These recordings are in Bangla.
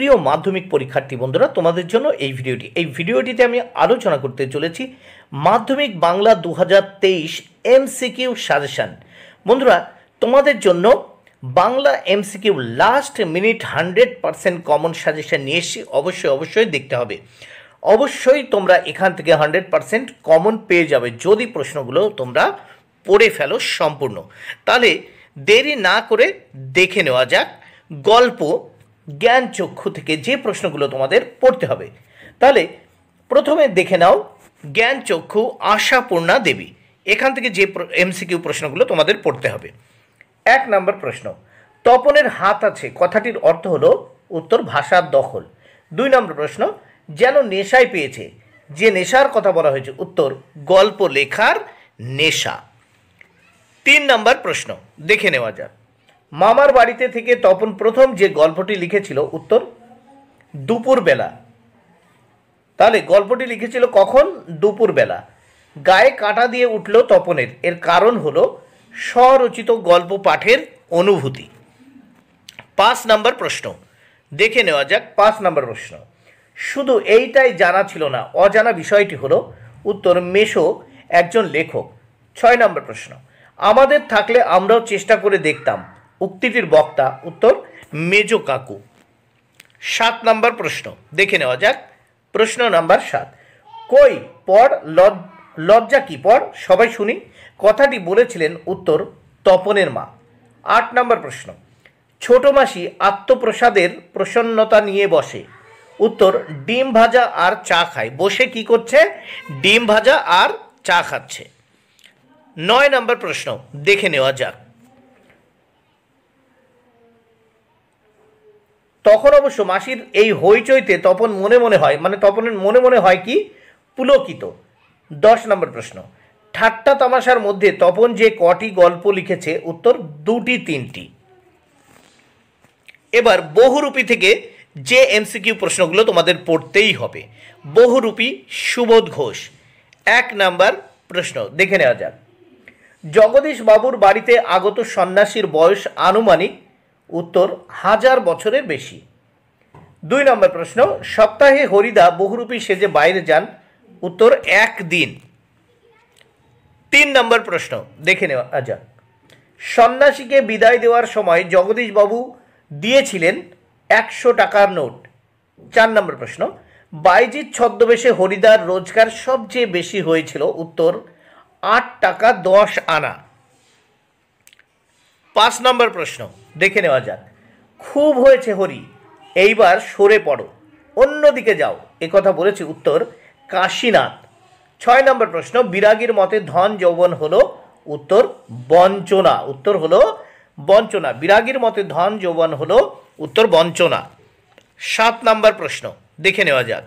প্রিয় মাধ্যমিক পরীক্ষার্থী বন্ধুরা, তোমাদের জন্য এই ভিডিওটিতে আমি আলোচনা করতে চলেছি মাধ্যমিক বাংলা 2023 এমসিকিউ সাজেশন। বন্ধুরা, তোমাদের জন্য Bangla MCQ last minute 100% common suggestion নিয়ে এসেছি। অবশ্যই দেখতে হবে। অবশ্যই তোমরা এখান থেকে 100% কমন পেয়ে যাবে যদি প্রশ্নগুলো তোমরা পড়ে ফেলো সম্পূর্ণ। তাহলে দেরি না করে দেখে নেওয়া যাক গল্প জ্ঞান চক্ষু থেকে যে প্রশ্নগুলো তোমাদের পড়তে হবে। তাহলে প্রথমে দেখে নাও জ্ঞান চক্ষু আশাপূর্ণা দেবী। এখান থেকে যে এমসিকিউ প্রশ্নগুলো তোমাদের পড়তে হবে। 1 নম্বর প্রশ্ন, তপনের হাত আছে কথাটির অর্থ হলো উত্তর ভাষার দখল। 2 নম্বর প্রশ্ন, যেন নেশায় পেয়েছে, যে নেশার কথা বলা হয়েছে উত্তর গল্প লেখার নেশা। 3 নম্বর প্রশ্ন দেখে নেওয়া যাক, মামার বাড়িতে থেকে তপন প্রথম যে গল্পটি লিখেছিল উত্তর দুপুরবেলা। তাহলে গল্পটি লিখেছিল কখন? দুপুরবেলা। গায়ে কাঁটা দিয়ে উঠল তপনের, এর কারণ হলো স্বরচিত গল্প পাঠের অনুভূতি। 5 নম্বর প্রশ্ন দেখে নেওয়া যাক। 5 নম্বর প্রশ্ন, শুধু এইটাই জানা ছিল না, অজানা বিষয়টি হলো উত্তর মেশো একজন লেখক। 6 নম্বর প্রশ্ন, আমাদের থাকলে আমরাও চেষ্টা করে দেখতাম, উক্তিটির বক্তা উত্তর মেজো কাকু। 7 নম্বর প্রশ্ন দেখে নেওয়া যাক। প্রশ্ন নাম্বার 7, কই পড় লজ্জা কি পড়, সবাই শুনি, কথাটি বলেছিলেন উত্তর তপনের মা। 8 নম্বর প্রশ্ন, ছোট মাসি আত্মপ্রসাদের প্রসন্নতা নিয়ে বসে, উত্তর ডিম ভাজা আর চা খায়। বসে কি করছে? ডিম ভাজা আর চা খাচ্ছে। 9 নম্বর প্রশ্ন দেখে নেওয়া যাক। তখন অবশ্য মাসির এই হইচইতে তপন মনে মনে হয়, তপনের মনে মনে হয় কি? পুলকিত। 10 নম্বর প্রশ্ন, ঠাট্টা তামাশার মধ্যে তপন যে কটি গল্প লিখেছে উত্তর 2টি 3টি। এবার বহুরূপী থেকে যে এমসিকিউ প্রশ্নগুলো তোমাদের পড়তেই হবে। বহুরূপী সুবোধ ঘোষ। 1 নম্বর প্রশ্ন দেখে নেওয়া যাক, জগদীশ বাবুর বাড়িতে আগত সন্ন্যাসীর বয়স আনুমানিক উত্তর 1000 বছরের বেশি। 2 নম্বর প্রশ্ন, সপ্তাহে হরিদা বহুরূপী সেজে বাইরে যান, উত্তর 1 দিন। 3 নম্বর প্রশ্ন দেখে নেওয়া যাক, সন্ন্যাসীকে বিদায় দেওয়ার সময় জগদীশ বাবু দিয়েছিলেন 100 টাকার নোট। 4 নম্বর প্রশ্ন, বাইজিৎ ছদ্মবেশে হরিদার রোজগার সবচেয়ে বেশি হয়েছিল, উত্তর 8 টাকা 10 আনা। 5 নম্বর প্রশ্ন দেখে নেওয়া যাক, খুব হয়েছে হরি, এইবার সরে পড়ো, অন্যদিকে যাও, একথা বলেছে উত্তর কাশীনাথ। 6 নম্বর প্রশ্ন, বিরাগীর মতে ধন যৌবন হলো, উত্তর বঞ্চনা। উত্তর হলো বঞ্চনা। বিরাগীর মতে ধন যৌবন হলো, উত্তর বঞ্চনা। 7 নম্বর প্রশ্ন দেখে নেওয়া যাক,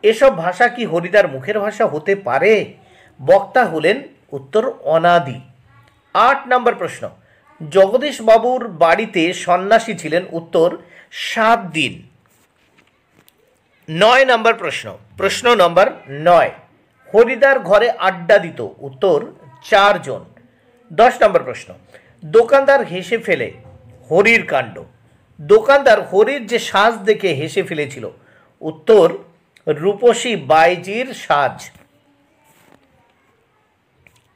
এসব ভাষা কি হরিদার মুখের ভাষা হতে পারে? বক্তা হলেন উত্তর অনাদি। 8 নম্বর প্রশ্ন, জগদীশ বাবুর বাড়িতে সন্ন্যাসী ছিলেন, উত্তর 7 দিন। 9 নম্বর প্রশ্ন নম্বর 9, হরিদার ঘরে আড্ডা দিত, উত্তর 4 জন। 10 নম্বর প্রশ্ন, দোকানদার হেসে ফেলে হরির কাণ্ড। দোকানদার হরির যে সাজ দেখে হেসে ফেলেছিল, উত্তর রূপসী বাইজির সাজ।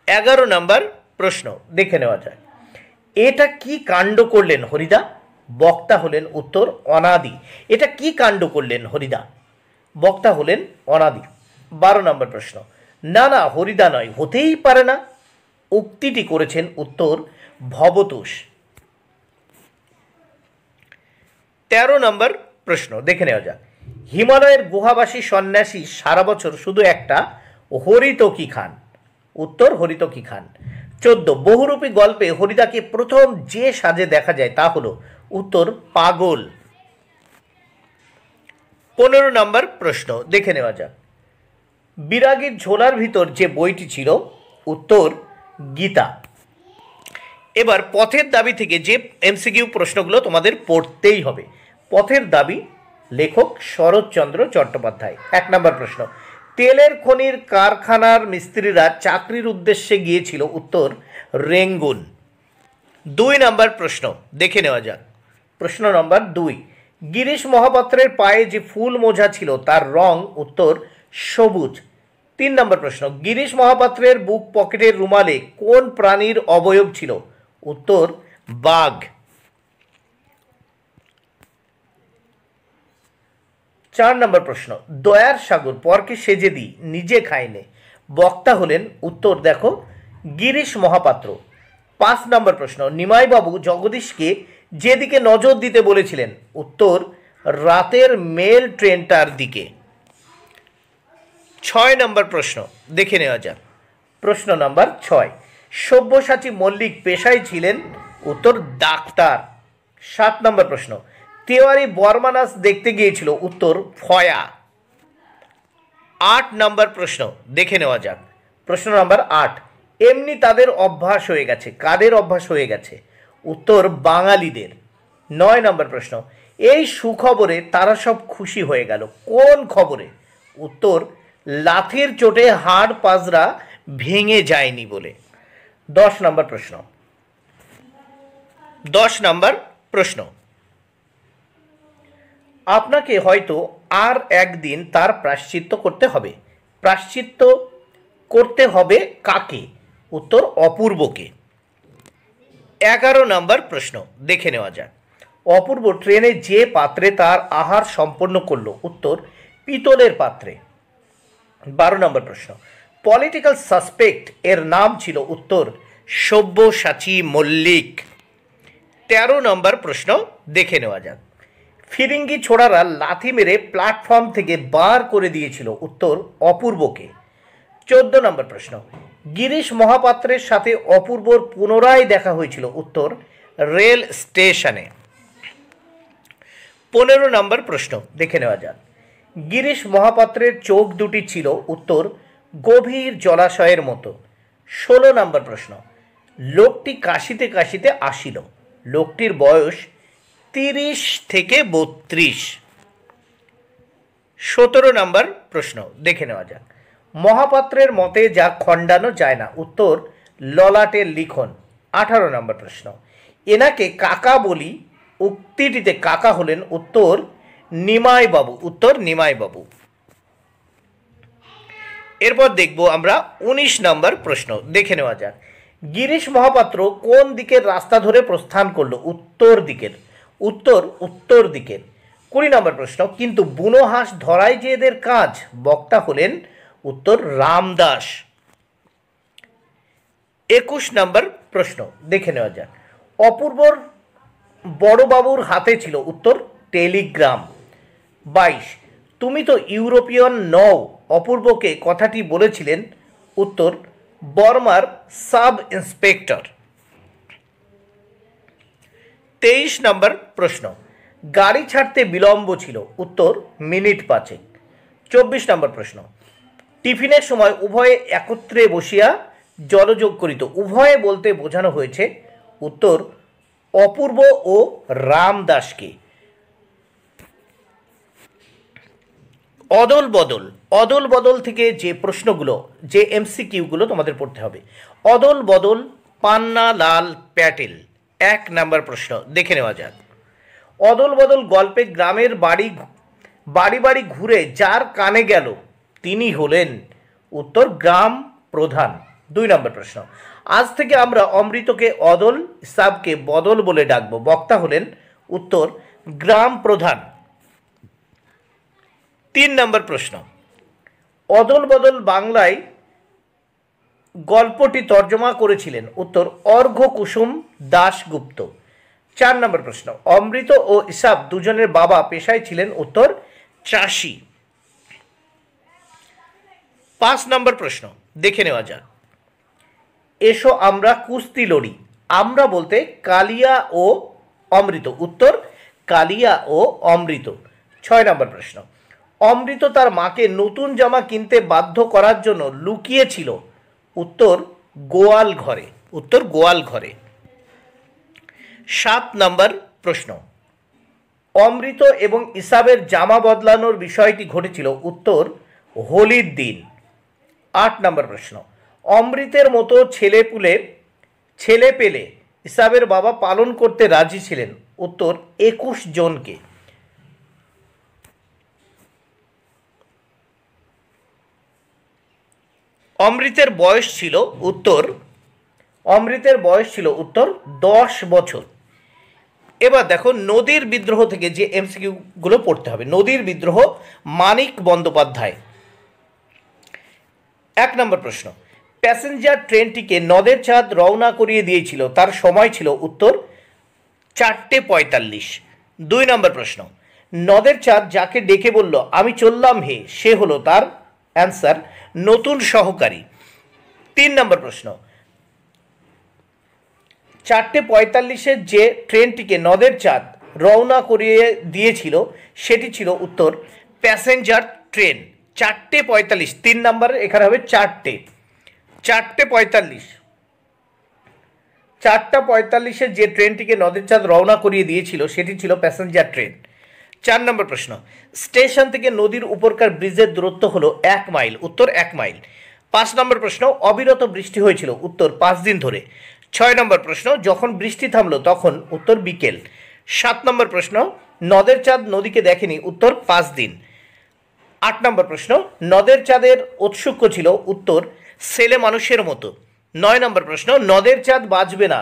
11 নম্বর প্রশ্ন দেখে নেওয়া যায়, এটা কি কাণ্ড করলেন হরিদা? বক্তা হলেন উত্তর অনাদি। এটা কি কাণ্ড করলেন হরিদা? বক্তা হলেন অনাদি। 12 নম্বর প্রশ্ন, না হরিদা নয়, হতেই পারে না, উক্তিটি করেছেন উত্তর ভবতোষ। 13 নম্বর প্রশ্ন দেখে নেওয়া যাক, হিমালয়ের গুহাবাসী সন্ন্যাসী সারা বছর শুধু একটা, হরিতকি খান, উত্তর হরিতকি খান। 14, বহুরূপী গল্পে হরিদাকে প্রথম যে সাজে দেখা যায় তা হলো, উত্তর পাগল। 15 নম্বর প্রশ্ন দেখে নেওয়া যাক, বিরাগীর ঝোলার ভিতর যে বইটি ছিল, উত্তর গীতা। এবার পথের দাবি থেকে যে এমসিকিউ প্রশ্নগুলো তোমাদের পড়তেই হবে। পথের দাবি, লেখক শরৎচন্দ্র চট্টোপাধ্যায়। 1 নম্বর প্রশ্ন, তেলের খনির কারখানার মিস্ত্রিরা চাকরির উদ্দেশ্যে গিয়েছিল, উত্তর রেঙ্গুন। 2 নম্বর প্রশ্ন দেখে নেওয়া যাক। প্রশ্ন নম্বর 2, গিরিশ মহাপাত্রের পায়ে যে ফুল মোজা ছিল তার রং, উত্তর সবুজ। 3 নম্বর প্রশ্ন, গিরিশ মহাপাত্রের বুক পকেটের রুমালে কোন প্রাণীর অবয়ব ছিল? উত্তর বাঘ। 4 নম্বর প্রশ্ন, দয়ার সাগর পরকে সেজে দিই নিজে খাইনে, বক্তা হলেন? উত্তর দেখো গিরিশ মহাপাত্র। 5 নম্বর প্রশ্ন, নিমাইবাবু জগদীশকে যেদিকে নজর দিতে বলেছিলেন? উত্তর রাতের মেল ট্রেনটার দিকে। 6 নম্বর প্রশ্ন দেখে নেওয়া যাক। প্রশ্ন নাম্বার 6, সব্যসাচী মল্লিক পেশায় ছিলেন? উত্তর ডাক্তার। 7 নম্বর প্রশ্ন, তেওয়ারি বর্মা নাচ দেখতে গিয়েছিল? উত্তর ফয়া। 8 নম্বর প্রশ্ন দেখে নেওয়া যাক। প্রশ্ন নাম্বার 8, এমনি তাদের অভ্যাস হয়ে গেছে, কাদের অভ্যাস হয়ে গেছে? উত্তর বাঙালিদের। 9 নম্বর প্রশ্ন, এই সুখবরে তারা সব খুশি হয়ে গেল, কোন খবরে? উত্তর লাথির চোটে হাড় পাজরা ভেঙে যায়নি বলে। 10 নম্বর প্রশ্ন 10 নম্বর প্রশ্ন, আপনাকে হয়তো আর একদিন তার প্রায়শ্চিত্ত করতে হবে। প্রায়শ্চিত্ত করতে হবে কাকে? উত্তর অপূর্বকে। 11 নম্বর প্রশ্ন দেখে নেওয়া যাক। অপূর্ব ট্রেনে যে পাত্রে তার আহার সম্পন্ন করলো? উত্তর পিতলের পাত্রে। 12 নম্বর প্রশ্ন, পলিটিক্যাল সাসপেক্ট এর নাম ছিল? উত্তর সব্যসাচী মল্লিক। 13 নম্বর প্রশ্ন দেখে নেওয়া যাক। ফিরিঙ্গি ছোড়ারা লাথি মেরে প্ল্যাটফর্ম থেকে বার করে দিয়েছিল? উত্তর অপূর্বকে। 14 নম্বর প্রশ্ন, গিরিশ মহাপাত্রের সাথে অপূর্বর পুনরায় দেখা হয়েছিল? উত্তর রেল স্টেশনে। 15 নম্বর প্রশ্ন দেখে নেওয়া যাক। গিরিশ মহাপাত্রের চোখ দুটি ছিল? উত্তর গভীর জলাশয়ের মতো। 16 নম্বর প্রশ্ন, লোকটি কাশিতে কাশিতে আসিল, লোকটির বয়স 30 থেকে 32। 17 নম্বর প্রশ্ন দেখে নেওয়া যাক। মহাপাত্রের মতে যা খণ্ডানো যায় না? উত্তর ললাটের লিখন। 18 নম্বর প্রশ্ন, এনাকে কাকা বলি, উক্তিটিতে কাকা হলেন? উত্তর নিমাইবাবু। উত্তর নিমাইবাবু। এরপর দেখব আমরা 19 নম্বর প্রশ্ন দেখে নেওয়া যাক। গিরিশ মহাপাত্র কোন দিকের রাস্তা ধরে প্রস্থান করলো? উত্তর দিকের। উত্তর উত্তর দিকের। 20 নম্বর প্রশ্ন, কিন্তু বুনো হাঁস ধরাই যে এদের কাজ, বক্তা হলেন? উত্তর রামদাস। 21 নম্বর প্রশ্ন দেখে নেওয়া যাক। অপূর্বর বড়বাবুর হাতে ছিল? উত্তর টেলিগ্রাম। 22, তুমি তো ইউরোপিয়ান নও, অপূর্বকে কথাটি বলেছিলেন? উত্তর বর্মার সাব ইন্সপেক্টর। 23 নম্বর প্রশ্ন, গাড়ি ছাড়তে বিলম্ব ছিল? উত্তর মিনিট 5। 24 নম্বর প্রশ্ন, টিফিনের সময় উভয়ে একত্রে বসিয়া জলযোগ করিত, উভয়ে বলতে বোঝানো হয়েছে? উত্তর অপূর্ব ও রামদাসকে। অদল বদল, অদল বদল থেকে যে প্রশ্নগুলো, যে এমসিকিউগুলো তোমাদের পড়তে হবে। অদল বদল পান্না লাল প্যাটেল। 1 নম্বর প্রশ্ন দেখে নেওয়া যাক। অদল বদল গল্পে গ্রামের বাড়ি বাড়ি ঘুরে যার কানে গেল তিনি হলেন? উত্তর গ্রাম প্রধান। 2 নম্বর প্রশ্ন, আজ থেকে আমরা অমৃতকে অদল, ইসাবকে বদল বলে ডাকব, বক্তা হলেন? উত্তর গ্রাম প্রধান। 3 নম্বর প্রশ্ন, অদল বদল বাংলায় গল্পটি তর্জমা করেছিলেন? উত্তর অর্ঘ্য কুসুম দাশগুপ্ত। 4 নম্বর প্রশ্ন, অমৃত ও ইসাব দুজনের বাবা পেশায় ছিলেন? উত্তর চাষি। 5 নম্বর প্রশ্ন দেখে নেওয়া যাক। এসো আমরা কুস্তি লড়ি, আমরা বলতে কালিয়া ও অমৃত? উত্তর কালিয়া ও অমৃত। 6 নম্বর প্রশ্ন, অমৃত তার মাকে নতুন জামা কিনতে বাধ্য করার জন্য লুকিয়েছিল? উত্তর গোয়াল ঘরে। উত্তর গোয়াল ঘরে। 7 নম্বর প্রশ্ন, অমৃত এবং ইসাবের জামা বদলানোর বিষয়টি ঘটেছিল? উত্তর হোলির দিন। 8 নম্বর প্রশ্ন, অমৃতের মতো ছেলে পেলে ইসাবের বাবা পালন করতে রাজি ছিলেন? উত্তর 21 জনকে। অমৃতের বয়স ছিল উত্তর, অমৃতের বয়স ছিল উত্তর 10 বছর। এবার দেখো নদীর বিদ্রোহ থেকে যে এমসিকিউগুলো পড়তে হবে। নদীর বিদ্রোহ, মানিক বন্দ্যোপাধ্যায়। 1 নম্বর প্রশ্ন, প্যাসেঞ্জার ট্রেনটিকে নদের চাঁদ রওনা করিয়ে দিয়েছিল, তার সময় ছিল উত্তর 4:45। 2 নম্বর প্রশ্ন, নদের চাঁদ যাকে ডেকে বলল আমি চললাম হে, সে হলো তার অ্যান্সার নতুন সহকারী। 3 নম্বর প্রশ্ন, 4:45 যে ট্রেনটিকে নদের চাঁদ রওনা করিয়ে দিয়েছিল সেটি ছিল উত্তর প্যাসেঞ্জার ট্রেন। 4:45, 3 নম্বরের এখানে হবে 4:45। 4:45 যে ট্রেনটিকে নদের চাঁদ রওনা করিয়ে দিয়েছিল সেটি ছিল প্যাসেঞ্জার ট্রেন। 4 নম্বর প্রশ্ন, স্টেশন থেকে নদীর উপরকার ব্রিজের দূরত্ব হলো 1 মাইল, উত্তর 1 মাইল। 5 নম্বর প্রশ্ন, অবিরত বৃষ্টি হয়েছিল, উত্তর 5 দিন ধরে। 6 নম্বর প্রশ্ন, যখন বৃষ্টি থামলো তখন, উত্তর বিকেল। 7 নম্বর প্রশ্ন, নদের চাঁদ নদীকে দেখেনি, উত্তর 5 দিন। 8 নম্বর প্রশ্ন, নদের চাঁদের ঔৎসুক্য ছিল, উত্তর ছেলে মানুষের মতো। 9 নম্বর প্রশ্ন, নদের চাঁদ বাঁচবে না,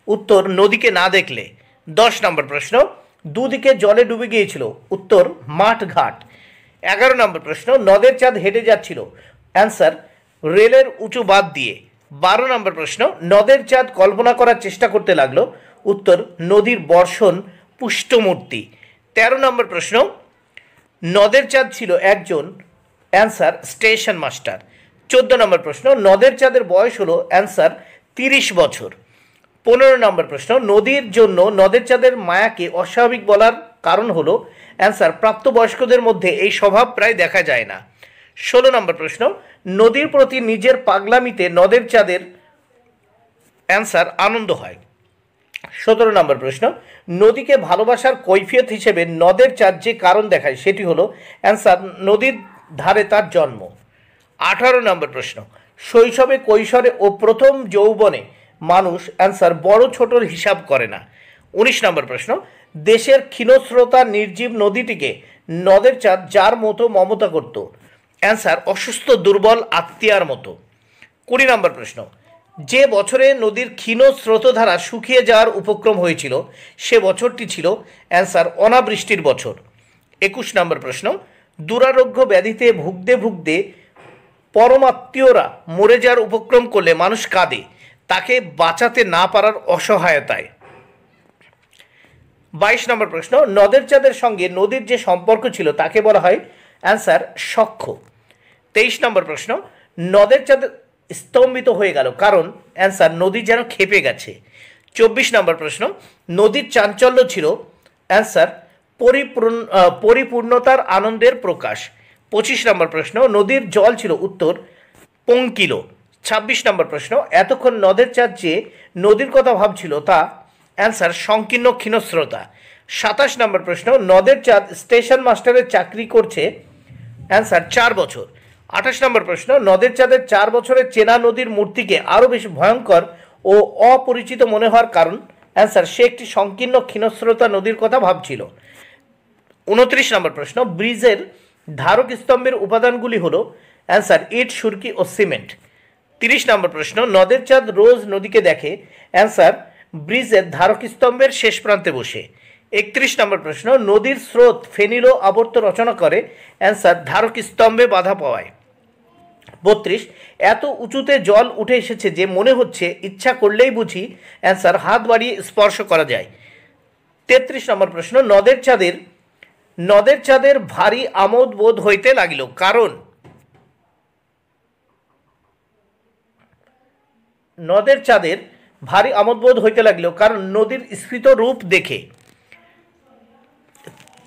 উত্তর নদীকে না দেখলে। 10 নম্বর প্রশ্ন, দুদিকে জলে ডুবে গিয়েছিল, উত্তর মাঠ ঘাট। 11 নম্বর প্রশ্ন, নদের চাঁদ হেঁটে যাচ্ছিল, অ্যান্সার রেলের উঁচু বাঁধ দিয়ে। 12 নম্বর প্রশ্ন, নদের চাঁদ কল্পনা করার চেষ্টা করতে লাগলো, উত্তর নদীর বর্ষণ পুষ্টমূর্তি। 13 নম্বর প্রশ্ন, নদের চাঁদ ছিল একজন, অ্যান্সার স্টেশন মাস্টার। 14 নম্বর প্রশ্ন, নদের চাঁদের বয়স হলো, অ্যান্সার 30 বছর। 15 নম্বর প্রশ্ন, নদীর জন্য নদের চাঁদের মায়াকে অস্বাভাবিক বলার কারণ হলো, অ্যান্সার প্রাপ্তবয়স্কদের মধ্যে এই স্বভাব প্রায় দেখা যায় না। 16 নম্বর প্রশ্ন, নদীর প্রতি নিজের পাগলামিতে নদের চাঁদের, অ্যান্সার আনন্দ হয়। 17 নম্বর প্রশ্ন, নদীকে ভালোবাসার কৈফিয়ত হিসেবে নদের চাঁদ যে কারণ দেখায় সেটি হলো, অ্যান্সার নদীর ধারে তার জন্ম। 18 নম্বর প্রশ্ন, শৈশবে, কৈশোরে ও প্রথম যৌবনে মানুষ, অ্যান্সার বড় ছোটর হিসাব করে না। 19 নম্বর প্রশ্ন, দেশের ক্ষীণস্রোতা নির্জীব নদীটিকে নদের চাঁদ যার মতো মমতা করত, অ্যান্সার অসুস্থ দুর্বল আত্মীয়ার মতো। 20 নম্বর প্রশ্ন, যে বছরে নদীর ক্ষীণ স্রোতধারা শুকিয়ে যাওয়ার উপক্রম হয়েছিল সে বছরটি ছিল, অ্যান্সার অনাবৃষ্টির বছর। 21 নম্বর প্রশ্ন, দুরারোগ্য ব্যাধিতে ভুগতে ভুগতে পরমাত্মীয়রা মরে যাওয়ার উপক্রম করলে মানুষ কাঁদে, তাকে বাঁচাতে না পারার অসহায়তায়। 22 নম্বর প্রশ্ন, নদের চাঁদের সঙ্গে নদীর যে সম্পর্ক ছিল তাকে বলা হয়, অ্যান্সার সখ্য। 23 নম্বর প্রশ্ন, নদের চাঁদ স্তম্ভিত হয়ে গেল কারণ, অ্যান্সার নদী যেন ক্ষেপে গেছে। 24 নম্বর প্রশ্ন, নদীর চাঞ্চল্য ছিল, অ্যান্সার পরিপূর্ণতার আনন্দের প্রকাশ। 25 নম্বর প্রশ্ন, নদীর জল ছিল, উত্তর পঙ্কিল। 26 নম্বর প্রশ্ন, এতক্ষণ নদের চাঁদ যে নদীর কথা ভাবছিল তা, অ্যান্সার সংকীর্ণ ক্ষীণস্রোতা। 27 নম্বর প্রশ্ন, নদের চাঁদ স্টেশন মাস্টারের চাকরি করছে, অ্যান্সার 4 বছর। 28 নম্বর প্রশ্ন, নদের চাঁদের 4 বছরের চেনা নদীর মূর্তিকে আরও বেশি ভয়ঙ্কর ও অপরিচিত মনে হওয়ার কারণ, অ্যান্সার সে একটি সংকীর্ণ ক্ষীণস্রোতা নদীর কথা ভাবছিল। 29 নম্বর প্রশ্ন, ব্রিজের ধারক স্তম্ভের উপাদানগুলি হলো, অ্যান্সার ইট, সুরকি ও সিমেন্ট। 30 নম্বর প্রশ্ন, নদের চাঁদ রোজ নদীকে দেখে, অ্যান্সার ব্রিজের ধারক স্তম্ভের শেষ প্রান্তে বসে। 31 নম্বর প্রশ্ন, নদীর স্রোত ফেনিল আবর্ত রচনা করে, অ্যান্সার ধারক স্তম্ভে বাধা পাওয়ায়। 32, এত উঁচুতে জল উঠে এসেছে যে মনে হচ্ছে ইচ্ছা করলেই বুঝি, অ্যান্সার হাত বাড়িয়ে স্পর্শ করা যায়। 33 নম্বর প্রশ্ন, নদের চাঁদের ভারী আমোদ বোধ হইতে লাগিল কারণ, নদের চাঁদের ভারী আমোদবোধ হইতে লাগলো কারণ নদীর স্ফীত রূপ দেখে।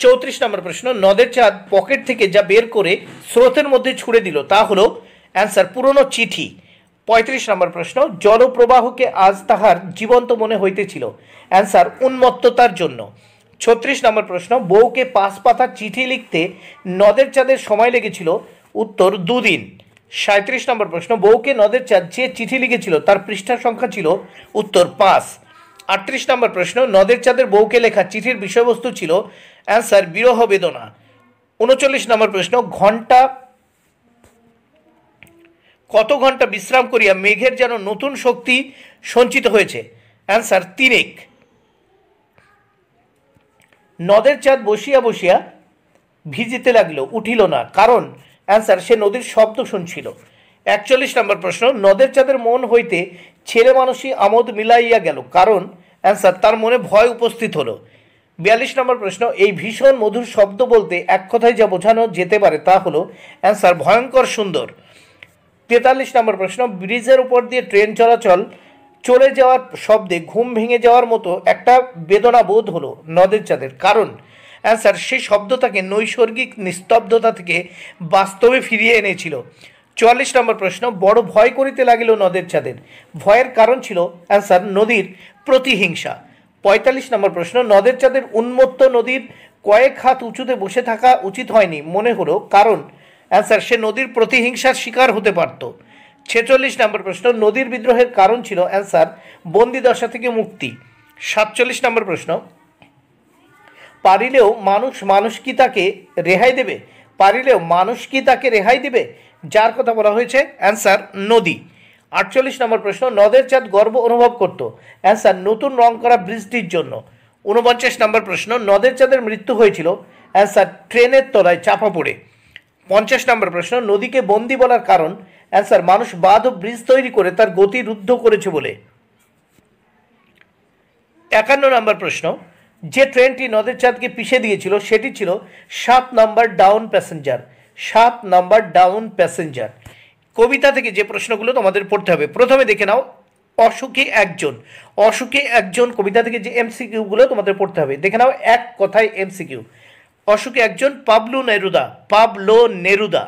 34 নম্বর প্রশ্ন, নদের চাঁদ পকেট থেকে যা বের করে স্রোতের মধ্যে ছুড়ে দিল তা হলো, অ্যান্সার পুরনো চিঠি। 35 নম্বর প্রশ্ন, জলপ্রবাহকে আজ তাহার জীবন্ত মনে হইতেছিল, অ্যান্সার উন্মত্ততার জন্য। 36 নম্বর প্রশ্ন, বউকে 5 পাতার চিঠি লিখতে নদের চাঁদের সময় লেগেছিল, উত্তর 2 দিন। 37 নম্বর প্রশ্ন, বউকে নদের চাঁদ যে চিঠি লিখেছিল তার পৃষ্ঠা সংখ্যা ছিল, উত্তর 5। 38 নম্বর প্রশ্ন, নদের চাঁদের বউকে লেখা চিঠির বিষয়বস্তু ছিল, অ্যান্সার বিরহ বেদনা। 39 নম্বর প্রশ্ন, কত ঘন্টা বিশ্রাম করিয়া মেঘের যেন নতুন শক্তি সঞ্চিত হয়েছে? অ্যান্সার তিনেক। নদের চাঁদ বসিয়া বসিয়া ভিজিতে লাগিল, উঠিল না, কারণ? অ্যান্সার সে নদীর শব্দ শুনছিল। 41 নম্বর প্রশ্ন, নদের চাঁদের মন হইতে ছেলে মানুষই আমোদ মিলাইয়া গেল, কারণ? অ্যান্সার তার মনে ভয় উপস্থিত হলো। 42 নম্বর প্রশ্ন, এই ভীষণ মধুর শব্দ বলতে এক কথায় যা বোঝানো যেতে পারে তা হলো? অ্যান্সার ভয়ঙ্কর সুন্দর। 43 নম্বর প্রশ্ন, ব্রিজের উপর দিয়ে ট্রেন চলে যাওয়ার শব্দে ঘুম ভেঙে যাওয়ার মতো একটা বেদনা বোধ হলো নদের চাঁদের, কারণ? অ্যান্সার সেই শব্দ তাকে নৈসর্গিক নিস্তব্ধতা থেকে বাস্তবে ফিরিয়ে এনেছিল। 44 নম্বর প্রশ্ন, বড় ভয় করিতে লাগিল নদের চাঁদের, ভয়ের কারণ ছিল? অ্যান্সার নদীর প্রতিহিংসা। 45 নম্বর প্রশ্ন, নদের চাঁদের উন্মত্ত নদীর কয়েক হাত উঁচুতে বসে থাকা উচিত হয়নি মনে হলো, কারণ? অ্যান্সার সে নদীর প্রতিহিংসার শিকার হতে পারত। 46 নম্বর প্রশ্ন, নদীর বিদ্রোহের কারণ ছিল? অ্যান্সার বন্দি দশা থেকে মুক্তি। 47 নম্বর প্রশ্ন, পারিলেও মানুষ কি তাকে রেহাই দেবে? পারিলেও মানুষ কি তাকে রেহাই দেবে? যার কথা বলা হয়েছে? অ্যান্সার নদী। 48 নম্বর প্রশ্ন, নদের চাঁদ গর্ব অনুভব করত? অ্যান্সার নতুন রং করা ব্রিজটির জন্য। 49 নম্বর প্রশ্ন, নদের চাঁদের মৃত্যু হয়েছিল? অ্যান্সার ট্রেনের তলায় চাপা পড়ে। 50 নম্বর প্রশ্ন, নদীকে বন্দি বলার কারণ? অ্যান্সার মানুষ বাঁধ ও ব্রিজ তৈরি করে তার গতি রুদ্ধ করেছে বলে। 51 নম্বর প্রশ্ন, যে ট্রেনটি নদের চাঁদকে পিষে দিয়েছিল সেটি ছিল 7 নম্বর ডাউন প্যাসেঞ্জার। 7 নম্বর ডাউন প্যাসেঞ্জার। কবিতা থেকে যে প্রশ্নগুলো তোমাদের পড়তে হবে, প্রথমে দেখে নাও অসুখে একজন। অসুখে একজন কবিতা থেকে যে এমসিকিউগুলো তোমাদের পড়তে হবে, দেখে নাও এক কথায় এমসিকিউ। অসুখে একজন পাবলো নেরুদা। Pablo Neruda.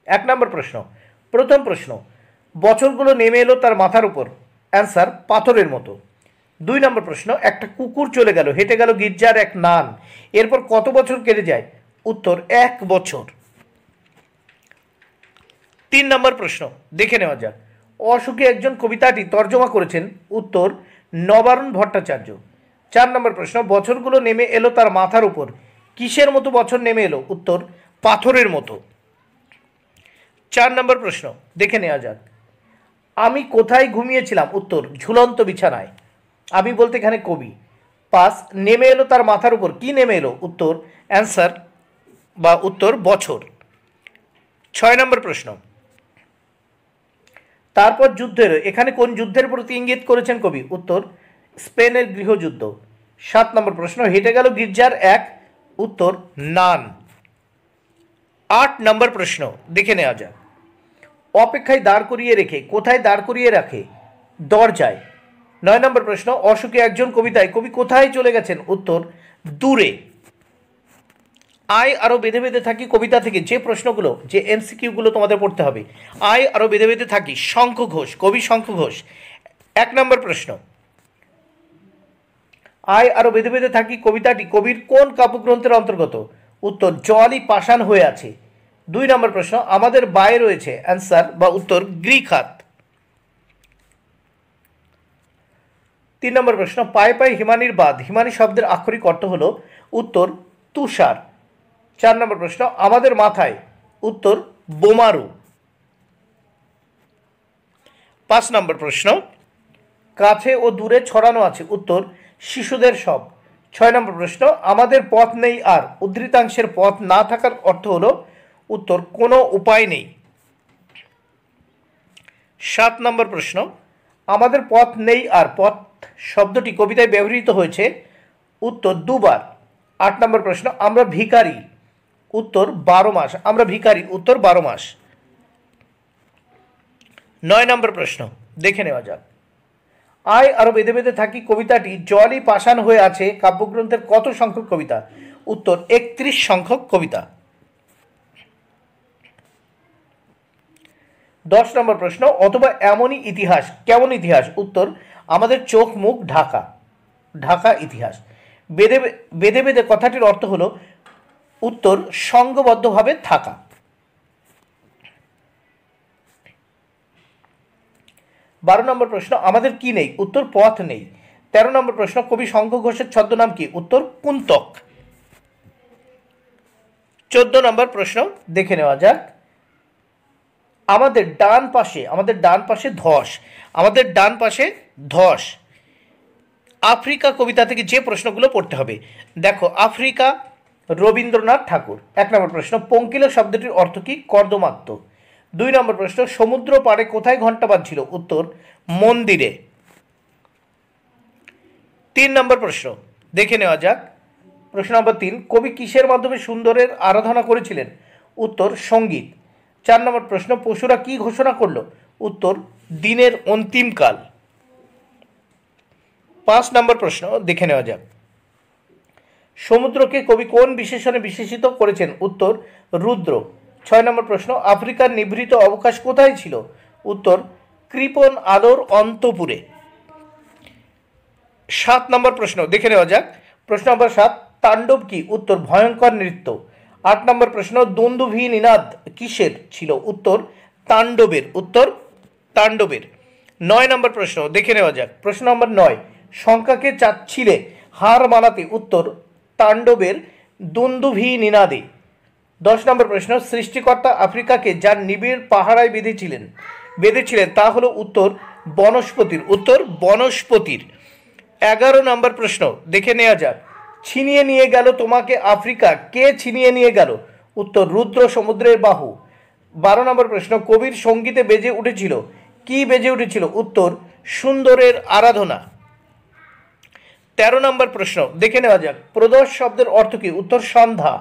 1 নম্বর প্রশ্ন, প্রথম প্রশ্ন, বছরগুলো নেমে এলো তার মাথার উপর। অ্যান্সার পাথরের মতো। 2 নম্বর প্রশ্ন, একটা কুকুর চলে গেল, হেঁটে গেল গির্জার এক নান, এরপর কত বছর কেটে যায়? উত্তর 1 বছর। 3 নম্বর প্রশ্ন দেখে নেওয়া যাক, অসুখে একজন কবিতাটি তর্জমা করেছেন? উত্তর নবারুণ ভট্টাচার্য। 4 নম্বর প্রশ্ন, বছরগুলো নেমে এলো তার মাথার উপর, কিসের মতো বছর নেমে এলো? উত্তর পাথরের মতো। 4 নম্বর প্রশ্ন দেখে নেওয়া যাক, আমি কোথায় ঘুমিয়েছিলাম? উত্তর ঝুলন্ত বিছানায়। আমি বলতে এখানে কবি। 5, নেমে এলো তার মাথার উপর, কি নেমে এলো? উত্তর অ্যান্সার বা উত্তর বছর। 6 নম্বর প্রশ্ন, তারপর যুদ্ধ এলো, এখানে কোন যুদ্ধের প্রতি ইঙ্গিত করেছেন কবি? উত্তর স্পেনের গৃহযুদ্ধ। 7 নম্বর প্রশ্ন, হেঁটে গেল গির্জার এক, উত্তর নান। 8 নম্বর প্রশ্ন দেখে নেওয়া যাক, অপেক্ষায় দাঁড় করিয়ে রেখে, কোথায় দাঁড় করিয়ে রাখে? দরজায়। 9 নম্বর প্রশ্ন, অসুখে একজন কবিতায় কবি কোথায় চলে গেছেন? উত্তর দূরে। আয় আরও বেঁধে বেঁধে থাকি কবিতা থেকে যে প্রশ্নগুলো, যে এমসিকিউগুলো তোমাদের পড়তে হবে, আয় আরও বেঁধে বেঁধে থাকি, শঙ্খ ঘোষ, কবি শঙ্খ ঘোষ। 1 নম্বর প্রশ্ন, আয় আরও বেঁধে বেঁধে থাকি কবিতাটি কবির কোন কাব্যগ্রন্থের অন্তর্গত? উত্তর জলই পাষাণ হয়ে আছে। 2 নম্বর প্রশ্ন, আমাদের বায়ে রয়েছে? অ্যান্সার বা উত্তর গ্রিক হাত। 3 নম্বর প্রশ্ন, পায়ে পায়ে হিমানির বাঁধ, হিমানি শব্দের আক্ষরিক অর্থ হলো? উত্তর তুষার। 4 নম্বর প্রশ্ন, আমাদের মাথায়? উত্তর বোমারু। 5 নম্বর প্রশ্ন, কাছে ও দূরে ছড়ানো আছে? উত্তর শিশুদের সব। 6 নম্বর প্রশ্ন, আমাদের পথ নেই আর, উদ্ধৃতাংশের পথ না থাকার অর্থ হলো? উত্তর কোনো উপায় নেই। 7 নম্বর প্রশ্ন, আমাদের পথ নেই আর, পথ শব্দটি কবিতায় ব্যবহৃত হয়েছে? উত্তর 2 বার। 8 নম্বর প্রশ্ন, আমরা ভিখারি? উত্তর 12 মাস। আমরা ভিখারি, উত্তর 12 মাস। 9 নম্বর প্রশ্ন দেখে নেওয়া যাক, আয় আরো বেঁধে বেঁধে থাকি কবিতাটি জলই পাষাণ হয়ে আছে কাব্যগ্রন্থের কত সংখ্যক কবিতা? উত্তর 31 সংখ্যক কবিতা। 10 নম্বর প্রশ্ন, অথবা এমনই ইতিহাস, কেমন ইতিহাস? উত্তর আমাদের চোখ মুখ ঢাকা, ঢাকা ইতিহাস। বেঁধে বেঁধে বেঁধে কথাটির অর্থ হলো? উত্তর সংঘবদ্ধভাবে থাকা। 12 নম্বর প্রশ্ন, আমাদের কি নেই? উত্তর পথ নেই। 13 নম্বর প্রশ্ন, কবি শঙ্খ ঘোষের ছদ্মনাম কি? উত্তর কুন্তক। 14 নম্বর প্রশ্ন দেখে নেওয়া যাক, আমাদের ডান পাশে ধস, আমাদের ডান পাশে ধস। আফ্রিকা কবিতা থেকে যে প্রশ্নগুলো পড়তে হবে, দেখো আফ্রিকা রবীন্দ্রনাথ ঠাকুর। 1 নম্বর প্রশ্ন, পঙ্কিল শব্দটির অর্থ কি? কর্দমাক্ত। 2 নম্বর প্রশ্ন, সমুদ্র পাড়ে কোথায় ঘণ্টা বাজছিল? উত্তর মন্দিরে। 3 নম্বর প্রশ্ন দেখে নেওয়া যাক। প্রশ্ন নম্বর 3, কবি কিসের মাধ্যমে সুন্দরের আরাধনা করেছিলেন? উত্তর সঙ্গীত। 4 নম্বর প্রশ্ন, পশুরা কি ঘোষণা করল? উত্তর দিনের অন্তিমকাল। 5 নম্বর প্রশ্ন দেখে নেওয়া যাক। সমুদ্রকে কবি কোন বিশেষণে বিশেষিত করেছেন? উত্তর রুদ্র। 6 নম্বর প্রশ্ন, আফ্রিকার নিভৃত অবকাশ কোথায় ছিল? উত্তর কৃপণ আলোর অন্তপুরে। 7 নম্বর প্রশ্ন দেখে নেওয়া যাক। প্রশ্ন নম্বর 7, তাণ্ডব কি? উত্তর ভয়ঙ্কর নৃত্য। 8 নম্বর প্রশ্ন, দন্দুভি নিনাদ কিসের ছিল? উত্তর তাণ্ডবের। উত্তর তাণ্ডবের। 9 নম্বর প্রশ্ন দেখে নেওয়া যাক। প্রশ্ন নম্বর 9, সংখ্যাকে চাচ্ছিলে হার মানাতে? উত্তর তাণ্ডবের দন্দুভি নিনাদে। 10 নম্বর প্রশ্ন, সৃষ্টিকর্তা আফ্রিকাকে যার নিবিড় পাহারায় বেঁধেছিলেন তা হলো? উত্তর বনস্পতির। উত্তর বনস্পতির। 11 নম্বর প্রশ্ন দেখে নেওয়া যাক। ছিনিয়ে নিয়ে গেল তোমাকে আফ্রিকা, কে ছিনিয়ে নিয়ে গেল? উত্তর রুদ্র সমুদ্রের বাহু। 12 নম্বর প্রশ্ন, কবির সঙ্গীতে বেজে উঠেছিল কি? বেজে উঠেছিল? উত্তর সুন্দরের আরাধনা। 13 নম্বর প্রশ্ন দেখে নেওয়া যাক। প্রদোষ শব্দের অর্থ কি? উত্তর সন্ধ্যা।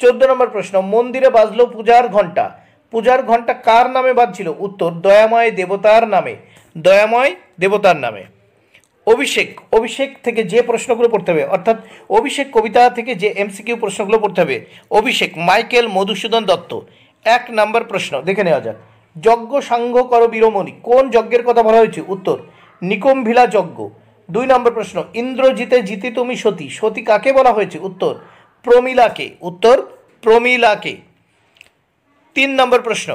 14 নম্বর প্রশ্ন, মন্দিরে বাজলো পূজার ঘণ্টা, পূজার ঘণ্টা কার নামে বাজছিল? উত্তর দয়াময় দেবতার নামে। দয়াময় দেবতার নামে। অভিষেক থেকে যে প্রশ্নগুলো পড়তে হবে, অর্থাৎ অভিষেক কবিতা থেকে যে এমসিকিউ প্রশ্নগুলো পড়তে হবে। অভিষেক মাইকেল মধুসূদন দত্ত। 1 নম্বর প্রশ্ন দেখে নেওয়া যাক। যজ্ঞ সাঙ্গ কর বীরমণি, কোন যজ্ঞের কথা বলা হয়েছে? উত্তর নিকুম্ভিলা যজ্ঞ। 2 নম্বর প্রশ্ন, ইন্দ্রজিতে জিতে তুমি সতী, সতী কাকে বলা হয়েছে? উত্তর প্রমীলাকে। উত্তর প্রমীলাকে। 3 নম্বর প্রশ্ন,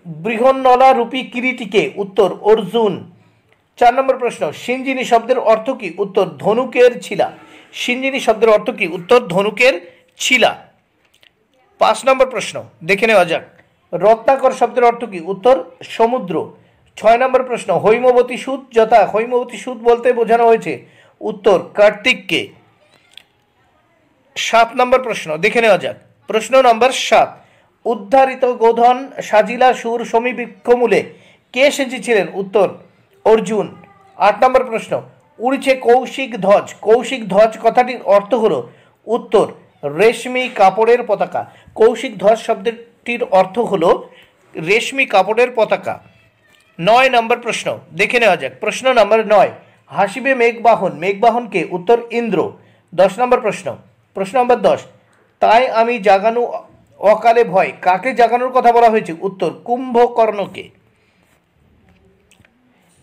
বৃহন্নলা রূপী কিরীটিকে? উত্তর অর্জুন। 4 নম্বর প্রশ্ন, সিঞ্জিনী শব্দের অর্থ কি? উত্তর ধনুকের ছিলা। সিঞ্জিনী শব্দের অর্থ কি? উত্তর ধনুকের ছিলা। 5 নম্বর প্রশ্ন দেখে নেওয়া যাক। রত্নাকর শব্দের অর্থ কি? উত্তর সমুদ্র। 6 নম্বর প্রশ্ন, হৈমবতী সুত যথা, হৈমবতী সুত বলতে বোঝানো হয়েছে? উত্তর কার্তিককে। 7 নম্বর প্রশ্ন দেখে নেওয়া যাক। প্রশ্ন নম্বর 7, উদ্ধারিত গোধন সাজিলা সুর সমীবৃক্ষমূলে, কে সেজেছিলেন? উত্তর অর্জুন। 8 নম্বর প্রশ্ন, উড়ছে কৌশিক ধ্বজ, কৌশিক ধ্বজ কথাটির অর্থ হলো? উত্তর রেশমি কাপড়ের পতাকা। কৌশিক ধ্বজ শব্দটির অর্থ হলো রেশমি কাপড়ের পতাকা। 9 নম্বর প্রশ্ন দেখে নেওয়া যাক। প্রশ্ন নম্বর 9, হাসিবে মেঘবাহন, মেঘবাহনকে? উত্তর ইন্দ্র। 10 নম্বর প্রশ্ন নম্বর 10, তাই আমি জাগানো অকালে ভয়, কাকে জাগানোর কথা বলা হয়েছে? উত্তর কুম্ভকর্ণকে।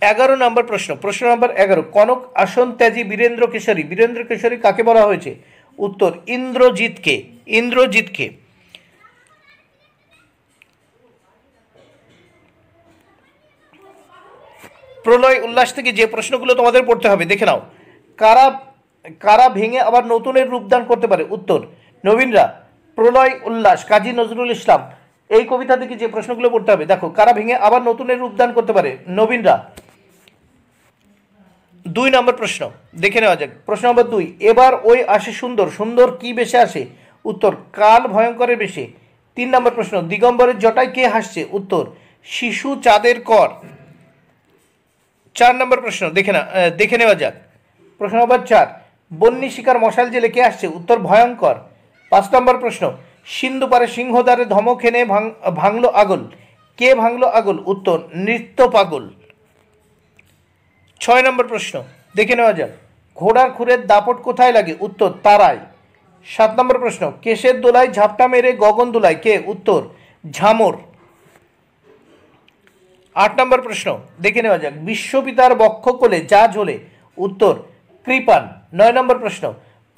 11 নম্বর প্রশ্ন নম্বর 11, কনক আসন ত্যাজি বীরেন্দ্র কেশরী, বীরেন্দ্র কেশরী কাকে বলা হয়েছে? উত্তর ইন্দ্রজিৎকে। ইন্দ্রজিৎকে। প্রলয় উল্লাস থেকে যে প্রশ্নগুলো তোমাদের পড়তে হবে দেখে নাও। কারা ভেঙে আবার নতুনের রূপদান করতে পারে? উত্তর নবীনরা। প্রলয় উল্লাস কাজী নজরুল ইসলাম, এই কবিতা থেকে যে প্রশ্নগুলো পড়তে হবে, দেখো কারা ভেঙে আবার নতুনের রূপদান করতে পারে? নবীনরা। 2 নম্বর প্রশ্ন দেখে নেওয়া যাক। প্রশ্ন নম্বর 2, এবার ওই আসে সুন্দর, সুন্দর কি বেশে আসে? উত্তর কাল ভয়ঙ্করের বেশে। 3 নম্বর প্রশ্ন, দিগম্বরের জটায় কে হাসছে? উত্তর শিশু চাঁদের কর। 4 নম্বর প্রশ্ন দেখে নেওয়া যাক। প্রশ্ন নম্বর 4, বন্যী শিকার মশাল জেলে কে আসছে? উত্তর ভয়ঙ্কর। 5 নম্বর প্রশ্ন, সিন্ধু পারে সিংহদ্বারে ধমক এনে ভাঙলো আগল, কে ভাঙলো আগল? উত্তর নৃত্য পাগল। 6 নম্বর প্রশ্ন দেখে নেওয়া যাক। ঘোড়ার খুরের দাপট কোথায় লাগে? উত্তর তারায়। 7 নম্বর প্রশ্ন, কেশের দোলায় ঝাপটা মেরে গগন দোলায়, কে? উত্তর ঝামর। 8 নম্বর প্রশ্ন দেখে নেওয়া যাক। বিশ্বপিতার বক্ষ কোলে যা ঝোলে? উত্তর কৃপান। 9 নম্বর প্রশ্ন,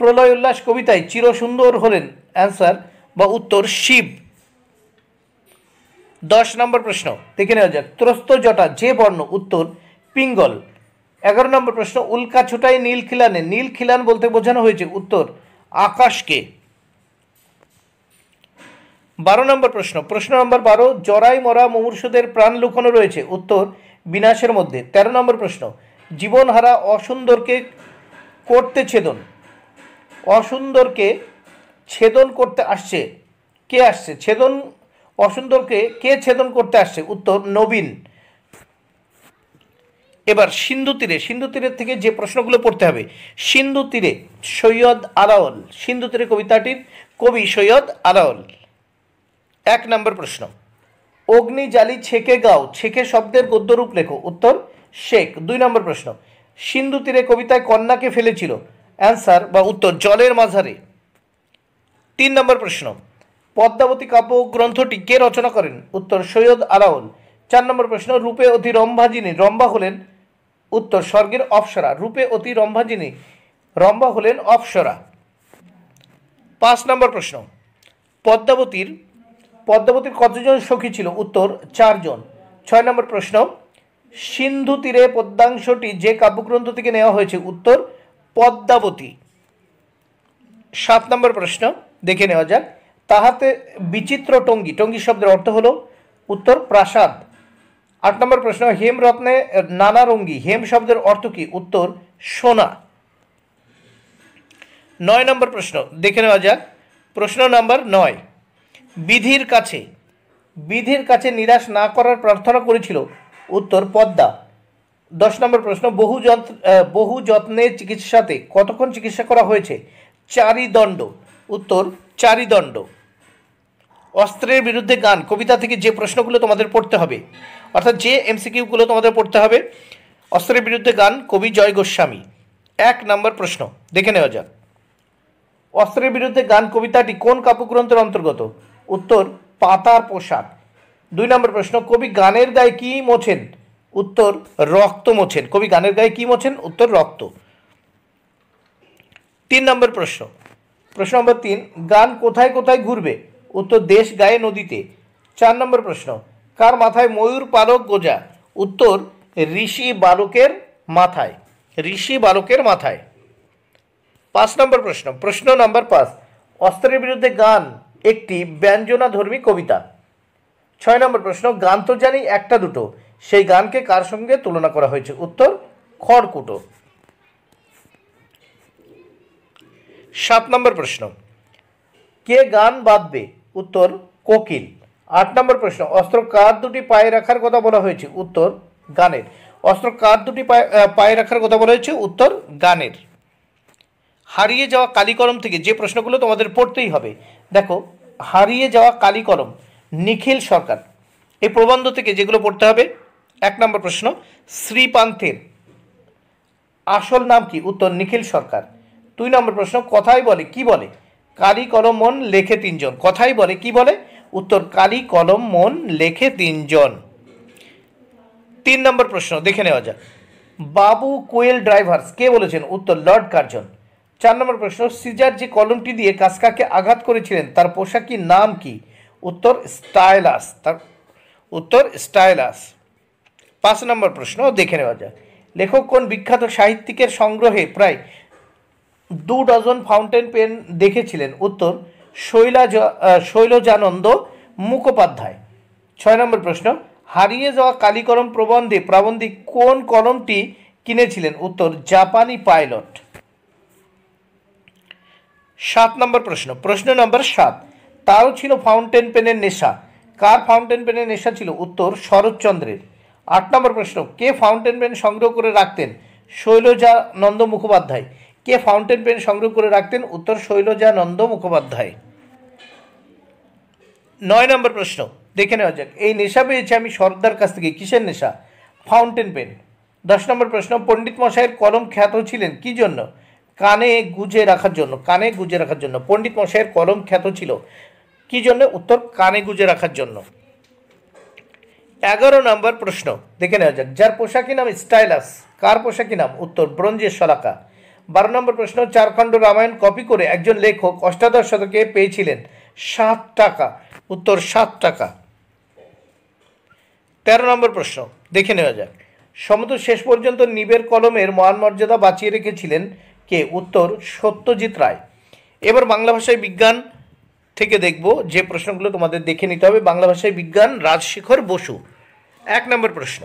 প্রলয় উল্লাস কবিতায় চিরসুন্দর হলেন? অ্যান্সার বা উত্তর শিব। 10 নম্বর প্রশ্ন দেখে নেওয়া যাক। ত্রস্ত জটা যে বর্ণ? উত্তর পিঙ্গল। 11 নম্বর প্রশ্ন, উল্কা ছুটাই নীল খিলানে, নীল খিলান বলতে বোঝানো হয়েছে? উত্তর আকাশকে। নম্বর প্রশ্ন, প্রশ্ন নম্বর 12, জরাই মরা মুমূর্ষুদের প্রাণ লুকানো রয়েছে, উত্তর বিনাশের মধ্যে। 13 নম্বর প্রশ্ন, জীবনহারা অসুন্দরকে করতে ছেদন, অসুন্দরকে ছেদন করতে আসছে, কে আসছে ছেদন, অসুন্দরকে কে ছেদন করতে আসছে, উত্তর নবীন। এবার সিন্ধু তীরে, সিন্ধু তীরের থেকে যে প্রশ্নগুলো পড়তে হবে, সিন্ধু তীরে সৈয়দ আলাওল, সিন্ধু তীরে কবিতাটির কবি সৈয়দ আলাওল। 1 নম্বর প্রশ্ন, অগ্নি জালি ছেকে গাও, ছেকে শব্দের গদ্যরূপ লেখো, উত্তর শেখ। 2 নম্বর প্রশ্ন, সিন্ধু তীরে কবিতায় কন্যাকে ফেলেছিল, অ্যান্সার বা উত্তর জলের মাঝারে। 3 নম্বর প্রশ্ন, পদ্মাবতী কাব্যগ্রন্থটি কে রচনা করেন, উত্তর সৈয়দ আলাওল। 4 নম্বর প্রশ্ন, রূপে অতি রম্ভাজিনী, রম্ভা হলেন, উত্তর স্বর্গের অপ্সরা, রূপে অতি রম্ভাজিনী, রম্ভা হলেন অপ্সরা। 5 নম্বর প্রশ্ন, পদ্মাবতীর কতজন সখী ছিল, উত্তর 4 জন। 6 নম্বর প্রশ্ন, সিন্ধু তীরে পদ্মাংশটি যে কাব্যগ্রন্থ থেকে নেওয়া হয়েছে, উত্তর পদ্মাবতী। 7 নম্বর প্রশ্ন দেখে নেওয়া যাক, তাহাতে বিচিত্র টঙ্গী, টঙ্গী শব্দের অর্থ হলো, উত্তর প্রাসাদ। 8 নম্বর প্রশ্ন, হেমরত্নে নানা রঙ্গী, হেম শব্দের অর্থ কি, উত্তর সোনা। 9 নম্বর প্রশ্ন দেখে নেওয়া যাক, প্রশ্ন নাম্বার 9, বিধির কাছে নিরাশ না করার প্রার্থনা করেছিল, উত্তর পদ্মা। 10 নম্বর প্রশ্ন, বহু যত্নে চিকিৎসাতে কতক্ষণ চিকিৎসা করা হয়েছে, 4 দণ্ড, উত্তর 4 দণ্ড। অস্ত্রের বিরুদ্ধে গান কবিতা থেকে যে প্রশ্নগুলো তোমাদের পড়তে হবে, অর্থাৎ যে এমসিকিউগুলো তোমাদের পড়তে হবে, অস্ত্রের বিরুদ্ধে গান কবি জয় গোস্বামী। 1 নম্বর প্রশ্ন দেখে নেওয়া যাক, অস্ত্রের বিরুদ্ধে গান কবিতাটি কোন কাব্যগ্রন্থের অন্তর্গত, উত্তর পাতার পোশাক। 2 নম্বর প্রশ্ন, কবি গানের গায়ে কি মোছেন, উত্তর রক্ত মোছেন, কবি গানের গায়ে কি মোছেন, উত্তর রক্ত। 3 নম্বর প্রশ্ন নম্বর 3, গান কোথায় কোথায় ঘুরবে, উত্তর দেশ গায়ে নদীতে। 4 নম্বর প্রশ্ন, কার মাথায় ময়ূর পালক গোজা, উত্তর ঋষি বালকের মাথায়, ঋষি বালকের মাথায়। 5 নম্বর প্রশ্ন নম্বর 5, অস্ত্রের বিরুদ্ধে গান একটি ব্যঞ্জনাধর্মী কবিতা। 6 নম্বর প্রশ্ন, গান তো জানি একটা দুটো, সেই গানকে কার সঙ্গে তুলনা করা হয়েছে, উত্তর খড়কুটো। 7 নম্বর প্রশ্ন, কে গান বাঁধবে, উত্তর কোকিল। 8 নম্বর প্রশ্ন, অস্ত্র কার দুটি পায়ে রাখার কথা বলা হয়েছে, উত্তর গানের, অস্ত্র কার দুটি পায়ে রাখার কথা বলা হয়েছে, উত্তর গানের। হারিয়ে যাওয়া কালিকলম থেকে যে প্রশ্নগুলো তোমাদের পড়তেই হবে, দেখো, হারিয়ে যাওয়া কালিকলম, নিখিল সরকার, এই প্রবন্ধ থেকে যেগুলো পড়তে হবে। 1 নম্বর প্রশ্ন, শ্রীপান্থের আসল নাম কি, উত্তর নিখিল সরকার। 2 নম্বর প্রশ্ন, কথাই বলে কি বলে, কালি কলম মন লেখে 3 জন, কথাই বলে কি বলে, উত্তর কালি কলম মন লেখে 3 জন। 3 নম্বর প্রশ্ন দেখে নেওয়া যাক, বাবু কোয়েল ড্রাইভার্স কে বলেছেন, উত্তর লর্ড কার্জন। 4 নম্বর প্রশ্ন, সিজার যে কলমটি দিয়ে কাসকাকে আঘাত করেছিলেন তার পোশাকির নাম কি, উত্তর স্টাইলাস, তার উত্তর স্টাইলাস। 5 নম্বর প্রশ্ন দেখে নেওয়া যাক, লেখক কোন বিখ্যাত সাহিত্যিকের সংগ্রহে প্রায় 2 ডজন ফাউন্টেন পেন দেখেছিলেন, উত্তর শৈলজানন্দ মুখোপাধ্যায়। 6 নম্বর প্রশ্ন, হারিয়ে যাওয়া কালিকলম প্রবন্ধে প্রাবন্ধিক কোন কলমটি কিনেছিলেন, উত্তর জাপানি পাইলট। 7 নম্বর প্রশ্ন নম্বর 7, তারও ছিল ফাউন্টেন পেনের নেশা, কার ফাউন্টেন পেনের নেশা ছিল, উত্তর শরৎচন্দ্রের। 8 নম্বর প্রশ্ন, কে ফাউন্টেন পেন সংগ্রহ করে রাখতেন, শৈলজানন্দ মুখোপাধ্যায়, কে ফাউন্টেন পেন সংগ্রহ করে রাখতেন, উত্তর শৈলজানন্দ মুখোপাধ্যায়। 9 নম্বর প্রশ্ন দেখে নেওয়া যাক, এই নেশা পেয়েছি আমি সর্দার কাছ থেকে, কিসের নেশা, ফাউন্টেন পেন। 10 নম্বর প্রশ্ন, পণ্ডিত মশাইয়ের কলম খ্যাত ছিলেন কি জন্য, কানে গুজে রাখার জন্য, কানে গুজে রাখার জন্য পণ্ডিত মশাইয়ের কলম খ্যাত ছিল কি জন্য, উত্তর কানে গুজে রাখার জন্য। 11 নম্বর প্রশ্ন দেখে নেওয়া যাক, যার পোশাকি নাম স্টাইলাস, কার পোশাকি নাম, উত্তর ব্রোঞ্জের শলাকা। 12 নম্বর প্রশ্ন, 4 খণ্ড রামায়ণ কপি করে একজন লেখক অষ্টাদশ শতকে পেয়েছিলেন 7 টাকা, উত্তর 7 টাকা। 13 নম্বর প্রশ্ন দেখে নেওয়া যাক, সমুদ্র শেষ পর্যন্ত নিবের কলমের মান মর্যাদা বাঁচিয়ে রেখেছিলেন কে, উত্তর সত্যজিৎ রায়। এবার বাংলা ভাষায় বিজ্ঞান থেকে দেখব যে প্রশ্নগুলো তোমাদের দেখে নিতে হবে। বাংলা ভাষায় বিজ্ঞান, রাজশেখর বসু। 1 নম্বর প্রশ্ন,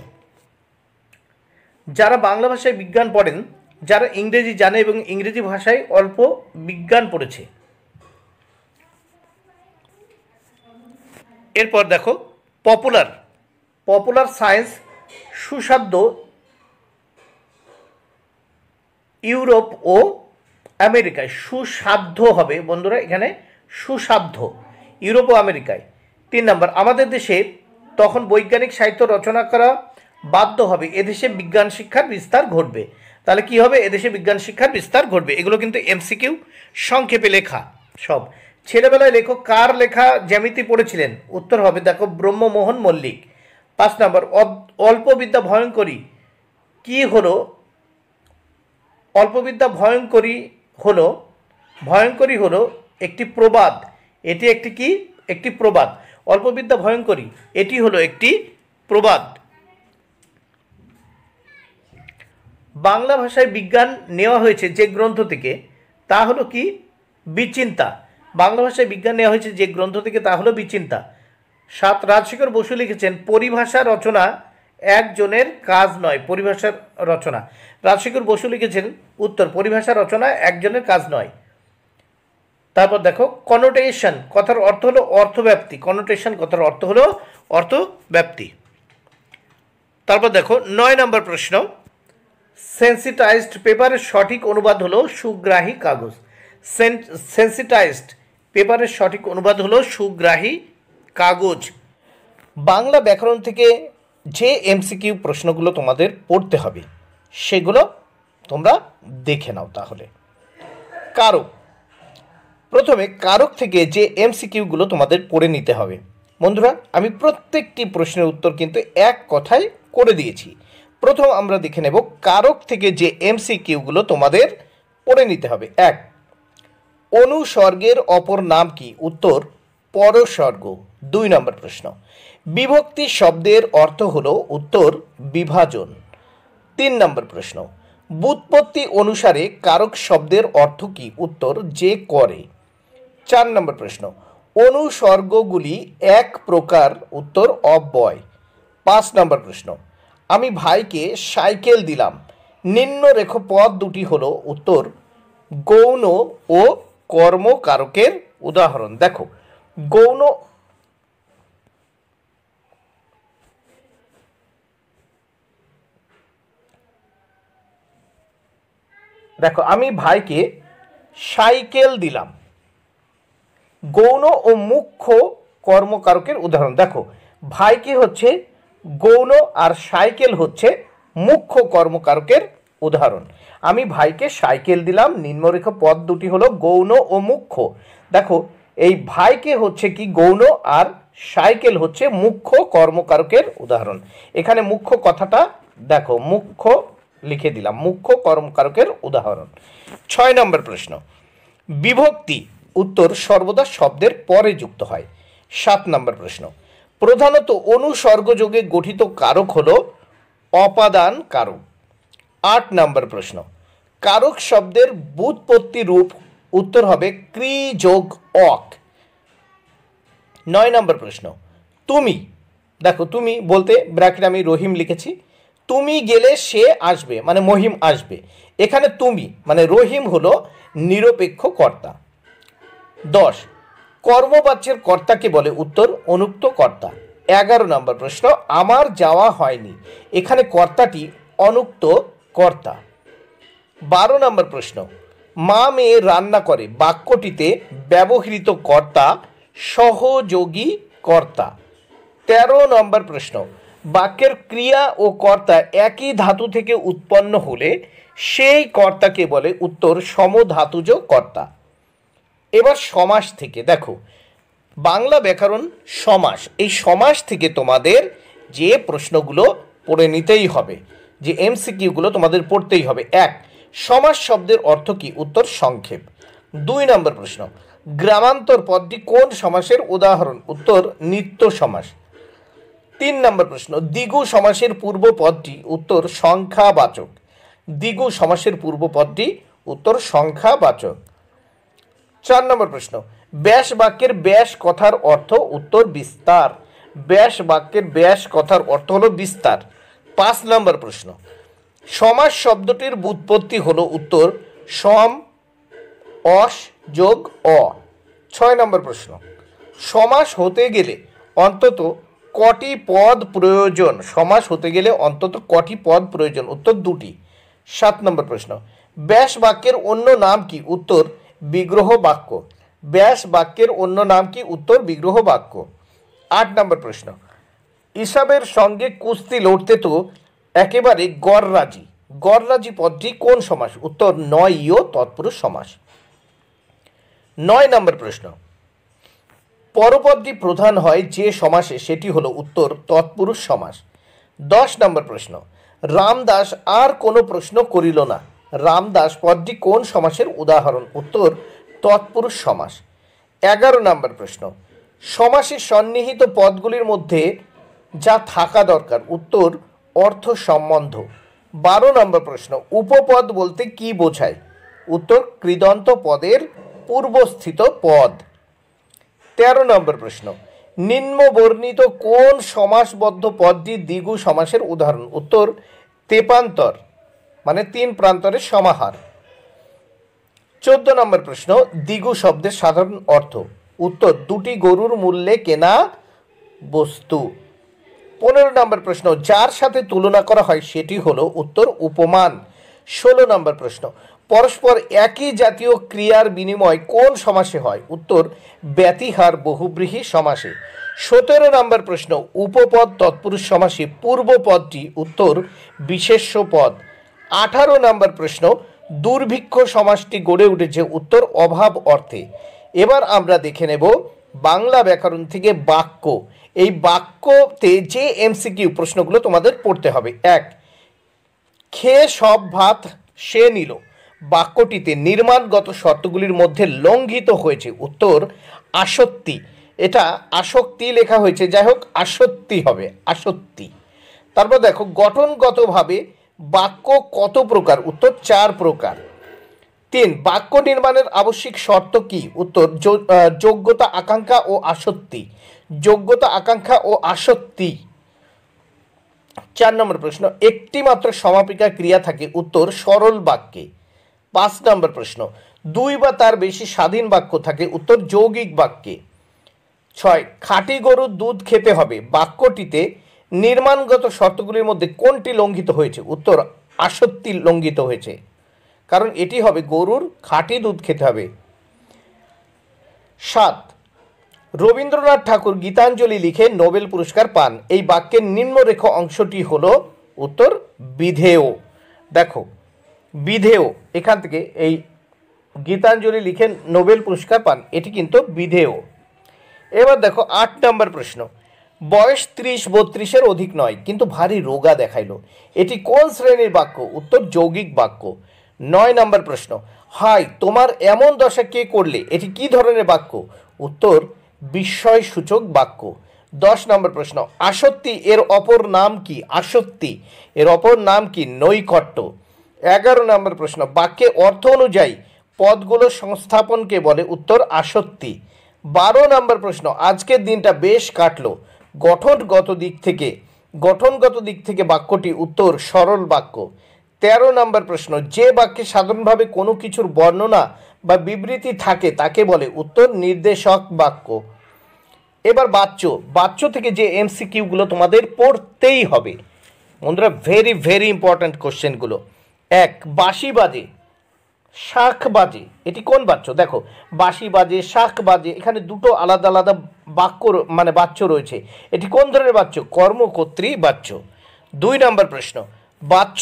যারা বাংলা ভাষায় বিজ্ঞান পড়েন, যারা ইংরেজি জানে এবং ইংরেজি ভাষায় অল্প বিজ্ঞান পড়েছে। এরপর দেখো পপুলার সায়েন্স সুসাধ্য ইউরোপ ও আমেরিকায়। সুসাধ্য হবে বন্ধুরা, এখানে সুসাধ্য ইউরোপ ও আমেরিকায়। 3 নম্বর, আমাদের দেশে তখন বৈজ্ঞানিক সাহিত্য রচনা করা বাধ্য হবে, এদেশে বিজ্ঞান শিক্ষার বিস্তার ঘটবে। তাহলে কি হবে? এদেশে বিজ্ঞান শিক্ষার বিস্তার ঘটবে। এগুলো কিন্তু এমসিকিউ সংক্ষেপে লেখা সব। ছেলেবেলায় লেখক কার লেখা জ্যামিতি পড়েছিলেন? উত্তর হবে দেখো ব্রহ্মমোহন মল্লিক। 5 নম্বর, অল্পবিদ্যা ভয়ঙ্করী কি হলো? অল্পবিদ্যা ভয়ঙ্করী হলো একটি প্রবাদ। এটি একটি কি? একটি প্রবাদ। অল্পবিদ্যা ভয়ঙ্করী, এটি হলো একটি প্রবাদ। বাংলা ভাষায় বিজ্ঞান নেওয়া হয়েছে যে গ্রন্থ থেকে, তা হলো কি? বিচিন্তা। বাংলা ভাষায় বিজ্ঞান নেওয়া হয়েছে যে গ্রন্থ থেকে, তা হলো বিচিন্তা। 7, রাজশেখর বসু লিখেছেন পরিভাষা রচনা একজনের কাজ নয়। পরিভাষার রচনা রাজশেখর বসু লিখেছেন। উত্তর, পরিভাষা রচনা একজনের কাজ নয়। তারপর দেখো কনোটেশন কথার অর্থ হলো অর্থব্যাপ্তি। কনোটেশন কথার অর্থ হলো অর্থব্যাপ্তি। তারপর দেখো 9 নম্বর প্রশ্ন, সেন্সিটাইজড পেপারের সঠিক অনুবাদ হলো সুগ্রাহী কাগজ। সেন্সিটাইজড পেপারের সঠিক অনুবাদ হলো সুগ্রাহী কাগজ। বাংলা ব্যাকরণ থেকে যে এমসিকিউ প্রশ্নগুলো তোমাদের পড়তে হবে সেগুলো তোমরা দেখে নাও তাহলে। কারক, প্রথমে কারক থেকে যে এমসিকিউগুলো তোমাদের পড়ে নিতে হবে। বন্ধুরা, আমি প্রত্যেকটি প্রশ্নের উত্তর কিন্তু এক কথায় করে দিয়েছি। প্রথম আমরা দেখে নেব কারক থেকে যে এমসিকিউগুলো তোমাদের পড়ে নিতে হবে। 1, অনুসর্গের অপর নাম কি? উত্তর, পরসর্গ। 2 নম্বর প্রশ্ন, বিভক্তি শব্দের অর্থ হলো? উত্তর, বিভাজন। 3 নম্বর প্রশ্ন, ব্যুৎপত্তি অনুসারে কারক শব্দের অর্থ কি? উত্তর, যে করে। 4 নম্বর প্রশ্ন, অনুসর্গগুলি এক প্রকার। উত্তর, অব্যয়। 5 নম্বর প্রশ্ন, আমি ভাইকে সাইকেল দিলাম, নিম্নরেখ পদ দুটি হলো? উত্তর, গৌণ ও কর্মকারকের উদাহরণ। দেখো গৌণ, দেখো আমি ভাইকে সাইকেল দিলাম, গৌণ ও মুখ্য কর্মকারকের উদাহরণ। দেখো ভাইকে হচ্ছে গৌণ আর সাইকেল হচ্ছে মুখ্য কর্মকারকের উদাহরণ। আমি ভাইকে সাইকেল দিলাম, নিম্নরেখ পদ দুটি হলো গৌণ ও মুখ্য। দেখো এই ভাইকে হচ্ছে কি গৌণ আর সাইকেল হচ্ছে মুখ্য কর্মকারকের উদাহরণ। এখানে মুখ্য কথাটা দেখো, মুখ্য লিখে দিলাম, মুখ্য কর্মকারকের উদাহরণ। 6 নম্বর প্রশ্ন, বিভক্তি উত্তর সর্বদা শব্দের পরে যুক্ত হয়। 7 নম্বর প্রশ্ন, প্রধানত অনুসর্গযোগে গঠিত কারক হলো অপাদান কারক। 8 নম্বর প্রশ্ন, কারক শব্দের ব্যুৎপত্তি রূপ? উত্তর হবে ক্রি যোগ অক। 9 নম্বর প্রশ্ন, তুমি, দেখো তুমি বলতে ব্র্যাকেট আমি রহিম লিখেছি, তুমি গেলে সে আসবে মানে মহিম আসবে। এখানে তুমি মানে রহিম হলো নিরপেক্ষ কর্তা। 10, কর্মবাচ্যের কর্তাকে বলে? উত্তর, অনুক্ত কর্তা। 11 নম্বর প্রশ্ন, আমার যাওয়া হয়নি, এখানে কর্তাটি অনুক্ত কর্তা। 12 নম্বর প্রশ্ন, মা মেয়ে রান্না করে, বাক্যটিতে ব্যবহৃত কর্তা সহযোগী কর্তা। 13 নম্বর প্রশ্ন, বাক্যের ক্রিয়া ও কর্তা একই ধাতু থেকে উৎপন্ন হলে সেই কর্তাকে বলে? উত্তর, সমধাতুজ কর্তা। এবার সমাস থেকে দেখো, বাংলা ব্যাকরণ সমাস, এই সমাস থেকে তোমাদের যে প্রশ্নগুলো পড়ে নিতেই হবে, যে এমসিকিউগুলো তোমাদের পড়তেই হবে। 1, সমাস শব্দের অর্থ কি? উত্তর, সংক্ষেপ। 2 নম্বর প্রশ্ন, গ্রামান্তর পদটি কোন সমাসের উদাহরণ? উত্তর, নিত্য সমাস। 3 নম্বর প্রশ্ন, দ্বিগু সমাসের পূর্ব পদটি? উত্তর, সংখ্যাবাচক। দ্বিগু সমাসের পূর্ব পদটি? উত্তর, সংখ্যাবাচক। 4 নম্বর প্রশ্ন, ব্যাস বাক্যের ব্যাস কথার অর্থ উত্তর বিস্তার। ব্যাস বাক্যের ব্যাস কথার অর্থ হলো বিস্তার। 5 নম্বর প্রশ্ন, সমাস শব্দটির ব্যুৎপত্তি হলো উত্তর সম অস যোগ অ। 6 নম্বর প্রশ্ন, সমাস হতে গেলে অন্তত কটি পদ প্রয়োজন? সমাস হতে গেলে অন্তত কটি পদ প্রয়োজন? উত্তর 2টি। 7 নম্বর প্রশ্ন, ব্যাস বাক্যের অন্য নাম কি? উত্তর বিগ্রহ বাক্য। ব্যাস বাক্যের অন্য নাম কি? উত্তর বিগ্রহ বাক্য। 8 নম্বর প্রশ্ন, ইসাবের সঙ্গে কুস্তি লড়তে তো একেবারে গররাজি। গররাজি পদটি কোন সমাস? উত্তর নয়ীয় তৎপুরুষ সমাস। 9 নম্বর প্রশ্ন, পরপদটি প্রধান হয় যে সমাসে সেটি হলো উত্তর তৎপুরুষ সমাস। 10 নম্বর প্রশ্ন, রামদাস আর কোনো প্রশ্ন করিল না। রামদাস পদটি কোন সমাসের উদাহরণ? উত্তর তৎপুরুষ সমাস। 11 নম্বর প্রশ্ন, সমাসে সন্নিহিত পদগুলির মধ্যে যা থাকা দরকার? উত্তর অর্থ সম্বন্ধ। 12 নম্বর প্রশ্ন, উপপদ বলতে কি বোঝায়? উত্তর কৃদন্ত পদের পূর্বস্থিত পদ। 13 নম্বর প্রশ্ন, নিম্নবর্ণিত কোন সমাসবদ্ধ পদটি দ্বিগু সমাসের উদাহরণ? উত্তর তেপান্তর, মানে 3 প্রান্তরের সমাহার। 14 নম্বর প্রশ্ন, দ্বিগু শব্দের সাধারণ অর্থ? উত্তর দুটি গরুর মূল্যে কেনা বস্তু। 15 নম্বর প্রশ্ন, যার সাথে তুলনা করা হয় সেটি হলো উত্তর উপমান। 16 নম্বর প্রশ্ন, পরস্পর একই জাতীয় ক্রিয়ার বিনিময় কোন সমাসে হয়? উত্তর ব্যতিহার বহুব্রীহি সমাসে। 17 নম্বর প্রশ্ন, উপপদ তৎপুরুষ সমাসে পূর্ব পদটি? উত্তর বিশেষ্য পদ। 18 নম্বর প্রশ্ন, দুর্ভিক্ষ সমাসটি গড়ে উঠেছে? উত্তর অভাব অর্থে। এবার আমরা দেখে নেব বাংলা ব্যাকরণ থেকে বাক্য। এই বাক্যতে যে এমসিকিউ প্রশ্নগুলো তোমাদের পড়তে হবে। 1, খেয়ে সব ভাত সে নিল বাক্যটিতে নির্মাণগত শর্তগুলির মধ্যে লঙ্ঘিত হয়েছে? উত্তর আসক্তি। এটা আসক্তি লেখা হয়েছে, যাই হোক আসক্তি হবে, আসক্তি। তারপর দেখো গঠনগতভাবে বাক্য কত প্রকার? উত্তর 4 প্রকার। 3, বাক্য নির্মাণের আবশ্যিক শর্ত কি? উত্তর যোগ্যতা, আকাঙ্ক্ষা ও আসক্তি। যোগ্যতা, আকাঙ্ক্ষা ও আসক্তি। 4 নম্বর প্রশ্ন, একটি মাত্র সমাপিকা ক্রিয়া থাকে? উত্তর সরল বাক্যে। 5 নম্বর প্রশ্ন, 2 বা তার বেশি স্বাধীন বাক্য থাকে? উত্তর যৌগিক বাক্যে। 6, খাঁটি গরুর দুধ খেতে হবে বাক্যটিতে নির্মাণগত শর্তগুলির মধ্যে কোনটি লঙ্ঘিত হয়েছে? উত্তর আসক্তি লঙ্ঘিত হয়েছে, কারণ এটি হবে গরুর খাঁটি দুধ খেতে হবে। 7, রবীন্দ্রনাথ ঠাকুর গীতাঞ্জলি লিখে নোবেল পুরস্কার পান। এই বাক্যের নিম্নরেখ অংশটি হলো উত্তর বিধেয়। দেখো বিধেয়, এখান থেকে এই গীতাঞ্জলি লিখে নোবেল পুরস্কার পান, এটি কিন্তু বিধেয়। এবার দেখো 8 নম্বর প্রশ্ন, বয়স 30-32-এর অধিক নয় কিন্তু ভারী রোগা দেখাইলো, এটি কোন শ্রেণীর বাক্য? উত্তর যৌগিক বাক্য। 9 নম্বর প্রশ্ন, হাই তোমার এমন দশা কে করলে, এটি কি ধরনের বাক্য? উত্তর বিস্ময়সূচক বাক্য। 10 নম্বর প্রশ্ন, আসক্তি এর অপর নাম কি? আসক্তি এর অপর নাম কি? নৈকট্য। 11 নম্বর প্রশ্ন, বাক্যে অর্থ অনুযায়ী পদগুলো সংস্থাপনকে বলে? উত্তর আসক্তি। 12 নম্বর প্রশ্ন, আজকের দিনটা বেশ কাটলো গঠনগত দিক থেকে বাক্যটি? উত্তর সরল বাক্য। 13 নম্বর প্রশ্ন, যে বাক্যে সাধারণভাবে কোনো কিছুর বর্ণনা বা বিবৃতি থাকে তাকে বলে? উত্তর নির্দেশক বাক্য। এবার বাচ্য থেকে যে এমসিকিউগুলো তোমাদের পড়তেই হবে বন্ধুরা, ভেরি ভেরি ইম্পর্ট্যান্ট কোশ্চেনগুলো। 1, বাঁশি বাজে শাঁখ বাজে, এটি কোন বাচ্য? দেখো বাঁশি বাজে, শাঁখ বাজে, এখানে দুটো আলাদা আলাদা বাক্য মানে বাচ্য রয়েছে, এটি কোন ধরনের বাচ্য? কর্মকর্তৃ বাচ্য। 2 নম্বর প্রশ্ন, বাচ্য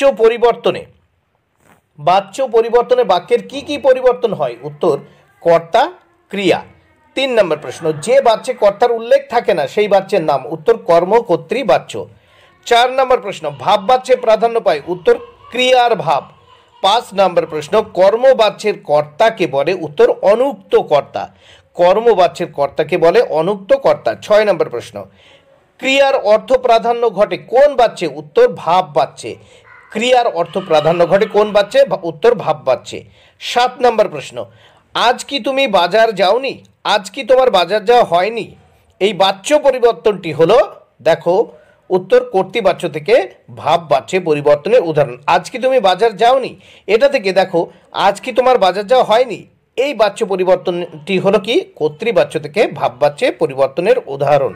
পরিবর্তনে বাক্যের কি কি পরিবর্তন হয়? উত্তর কর্তা, ক্রিয়া। 3 নম্বর প্রশ্ন, যে বাচ্যে কর্তার উল্লেখ থাকে না সেই বাচ্যের নাম? উত্তর কর্মকর্তৃ বাচ্য। 4 নম্বর প্রশ্ন, ভাব বাচ্যে প্রাধান্য পায়? উত্তর ক্রিয়ার ভাব। 5 নম্বর প্রশ্ন, কর্মবাচ্যের কর্তাকে বলে? উত্তর অনুক্ত কর্তা। কর্মবাচ্যের কর্তাকে বলে অনুক্ত কর্তা। 6 নম্বর প্রশ্ন, ক্রিয়ার অর্থ প্রাধান্য ঘটে কোন বাচ্যে? উত্তর ভাব বাচ্যে। ক্রিয়ার অর্থ প্রাধান্য ঘটে কোন বাচ্যে? উত্তর ভাব বাচ্যে। 7 নম্বর প্রশ্ন, আজ কি তুমি বাজার যাওনি, আজ কি তোমার বাজার যাওয়া হয়নি, এই বাচ্য পরিবর্তনটি হলো, দেখো উত্তর কর্তৃবাচ্য থেকে ভাব বাচ্যে পরিবর্তনের উদাহরণ। আজ কি তুমি বাজার যাওনি, এটা থেকে দেখো আজ কি তোমার বাজার যাওয়া হয়নি, এই বাচ্য পরিবর্তনটি হলো কি কর্তৃবাচ্য থেকে ভাব বাচ্যে পরিবর্তনের উদাহরণ।